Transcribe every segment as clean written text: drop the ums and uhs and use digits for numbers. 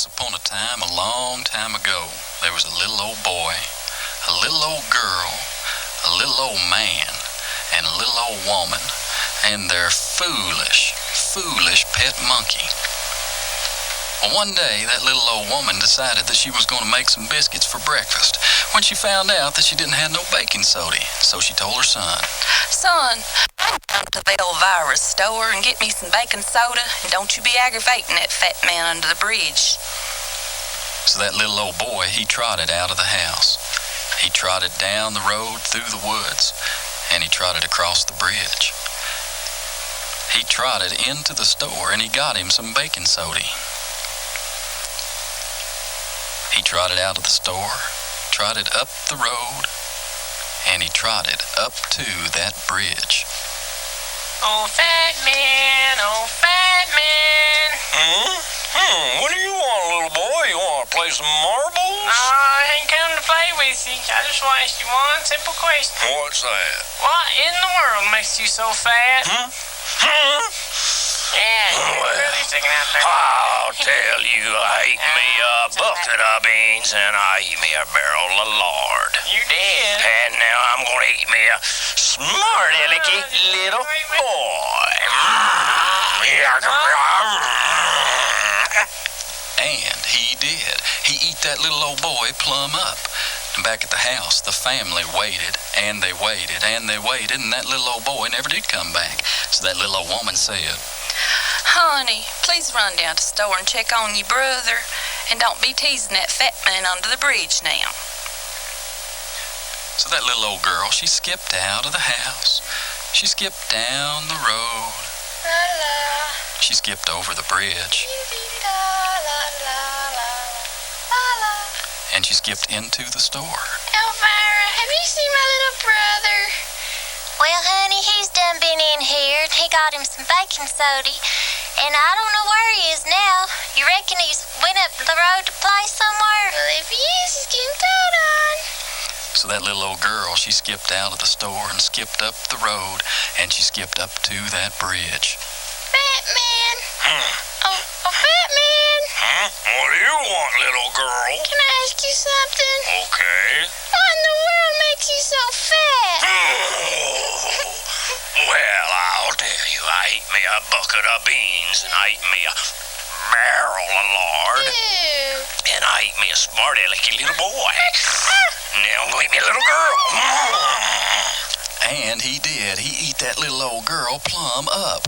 Once upon a time, a long time ago, there was a little old boy, a little old girl, a little old man, and a little old woman, and their foolish pet monkey. Well, one day, that little old woman decided that she was going to make some biscuits for breakfast when she found out that she didn't have no baking soda. So she told her son, "Son, come to the Elvira's store and get me some baking soda, and don't you be aggravating that fat man under the bridge." So that little old boy, he trotted out of the house. He trotted down the road through the woods, and he trotted across the bridge. He trotted into the store, and he got him some baking soda. He trotted out of the store, trotted up the road, and he trotted up to that bridge. Oh, fat man, oh, fat man. What do you want, little boy? You want to play some marbles? No, I ain't come to play with you. I just want to ask you one simple question. What's that? What in the world makes you so fat? Yeah, you're really sticking out there. I'll tell you, I ate me a bucket of beans and I ate me a barrel of lard. You did? And now I'm going to eat me a smart-alecky little boy. And he did. He eat that little old boy plumb up. And back at the house, the family waited, and they waited, and they waited, and that little old boy never did come back. So that little old woman said, "Honey, please run down to the store and check on your brother, and don't be teasing that fat man under the bridge now." So that little old girl, she skipped out of the house. She skipped down the road. She skipped over the bridge. And she skipped into the store. "Elvira, have you seen my little brother?" "Well, honey, he's done been in here. He got him some baking soda, and I don't know where he is now. You reckon he's went up the road to play somewhere?" "Well, if he is, he's getting told on." So that little old girl, she skipped out of the store and skipped up the road, and she skipped up to that bridge. "Fat man. Oh, fat man. What do you want, little girl? Can I ask you something? Okay. What in the world makes you so fat?" Well, I'll tell you, I ate me a bucket of beans, and I ate me a barrel of lard, Ew. and I ate me a smart-alecky little boy. Now I'm going to eat me a little girl. And he did. He eat that little old girl plumb up.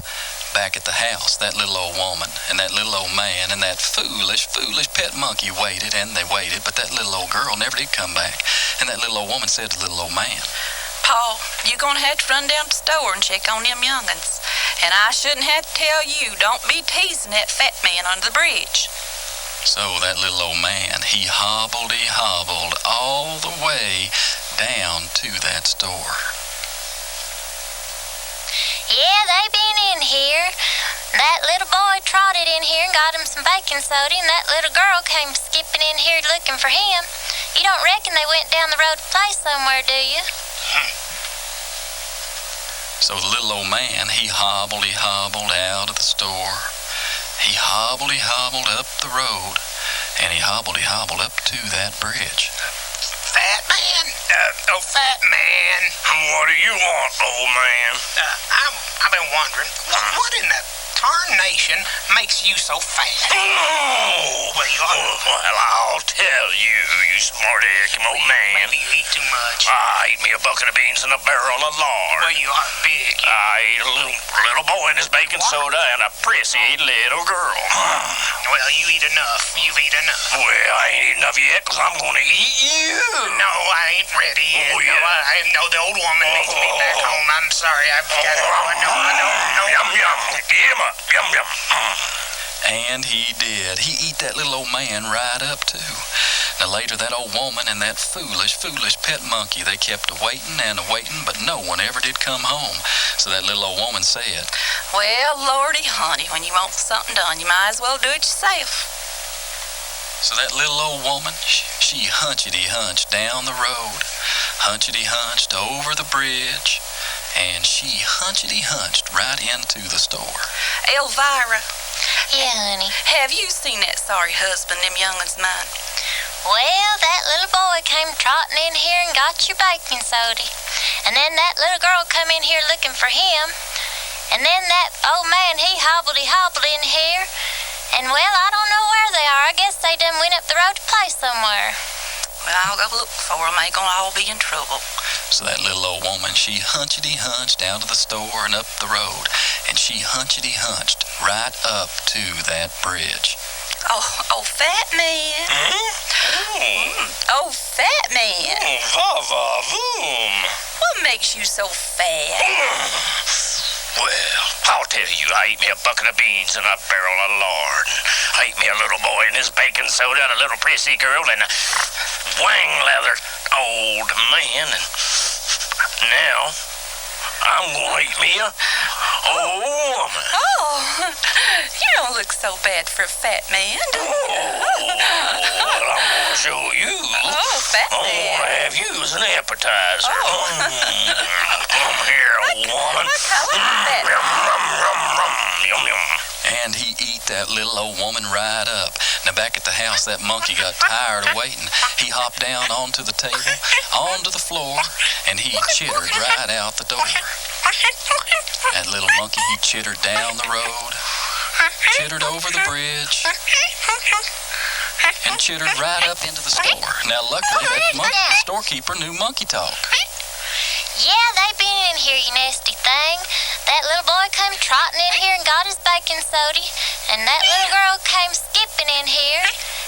Back at the house, that little old woman and that little old man and that foolish pet monkey waited, and they waited, but that little old girl never did come back. And that little old woman said to the little old man, "Paul, you're going to have to run down to the store and check on them young'uns. And I shouldn't have to tell you, don't be teasing that fat man under the bridge." So that little old man, he hobbled all the way down to that store. "Yeah, they been in here. That little boy trotted in here and got him some baking soda, and that little girl came skipping in here looking for him. You don't reckon they went down the road to play somewhere, do you?" So the little old man, he hobbled out of the store. He hobbled up the road, and he hobbled up to that bridge. Fat man? Fat man. What do you want, old man? I've been wondering, what in the tarnation makes you so fat? Well, I'll tell you, you smart-alecky old man. Maybe you eat too much. I ate me a bucket of beans and a barrel of lard. Well, you are big. I ate a little boy and his baking soda and a prissy little girl. Well, you eat enough. You've eaten enough. Well, I ain't eaten enough yet, because I'm going to eat you. No, I ain't ready yet. Oh, yeah. No, the old woman needs me back home. I'm sorry, I've got to go. No. Yum, yum. Eat him up. Yum, yum. And he did. He eat that little old man right up, too. Now, later, that old woman and that foolish pet monkey, they kept a-waiting and a-waiting, but no one ever did come home. So that little old woman said, "Well, Lordy, honey, when you want something done, you might as well do it yourself." So that little old woman, she hunchety-hunched down the road, hunchety-hunched over the bridge, and she hunchety-hunched right into the store. "Elvira, Yeah, honey. Have you seen that sorry husband them young'uns mine? Well, that little boy came trotting in here and got your baking soda. And then that little girl come in here looking for him. And then that old man, he hobbled in here. And, well, I don't know where they are. I guess they done went up the road to play somewhere. Well, I'll go look for them. They gonna all be in trouble. So that little old woman, she hunched down to the store and up the road, and she hunched right up to that bridge. Oh, fat man. Oh, fat man. Va-va-voom. What makes you so fat? Well, I'll tell you, I ate me a bucket of beans and a barrel of lard. I ate me a little boy and his baking soda and a little prissy girl and a wang-leather old man. And now, I'm gonna eat me a old woman. Oh, you don't look so bad for a fat man, do you? Well, I'm gonna show you. Oh, fat I'm man. gonna have you as an appetizer. Oh. Come here, old woman. What color is that? Yum, yum. And he eat that little old woman right up. Now, back at the house, that monkey got tired of waiting. He hopped down onto the table, onto the floor, and he chittered right out the door. That little monkey, he chittered down the road, chittered over the bridge, and chittered right up into the store. Now, luckily, that monkey, the storekeeper knew monkey talk. Yeah, they been in here, you nasty thing. That little boy came trotting in here and got his baking soda. And that little girl came skipping in here.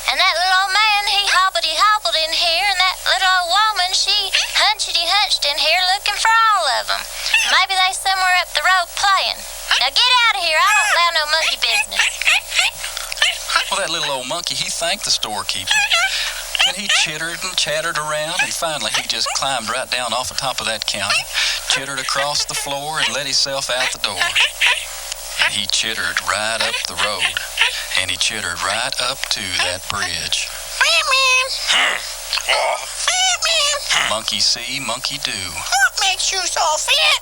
And that little old man, he hobbled in here. And that little old woman, she hunched in here looking for all of them. Maybe they somewhere up the road playing. Now get out of here. I don't allow no monkey business. Well, that little old monkey, he thanked the storekeeper. And he chittered and chattered around, and finally he just climbed right down off the top of that counter, chittered across the floor, and let himself out the door. And he chittered right up the road, and he chittered right up to that bridge. Monkey see, monkey do. What makes you so fat?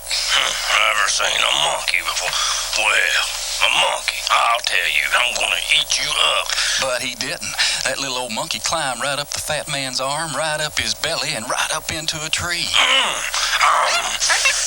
Never seen a monkey before. Well, a monkey, I'll tell you, I'm gonna eat you up. But he didn't. That little old monkey climbed right up the fat man's arm, right up his belly, and right up into a tree.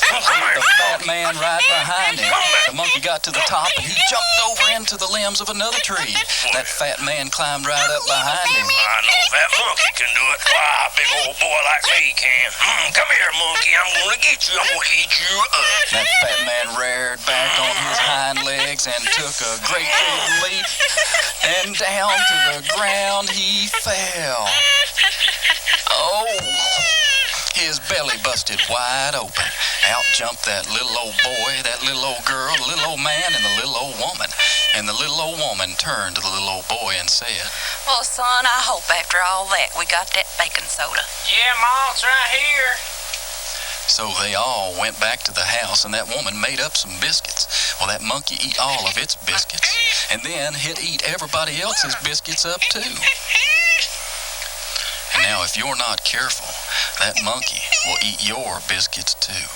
The fat man right behind him. The monkey got to the top, and he jumped over into the limbs of another tree. That fat man climbed right up behind him. I know that monkey can do it. Why, a big old boy like me can. Come here, monkey, I'm gonna get you. I'm gonna eat you up. That fat man reared back on his hind legs and took a great big leap, and down to the ground he fell. Oh, his belly busted wide open. Out jumped that little old boy, that little old girl, the little old man, and the little old woman. And the little old woman turned to the little old boy and said, Well, son, I hope after all that we got that baking soda. Yeah, Ma, it's right here. So they all went back to the house, and that woman made up some biscuits. Well, that monkey eat all of its biscuits, and then he'd eat everybody else's biscuits up too. And now, if you're not careful, that monkey will eat your biscuits too.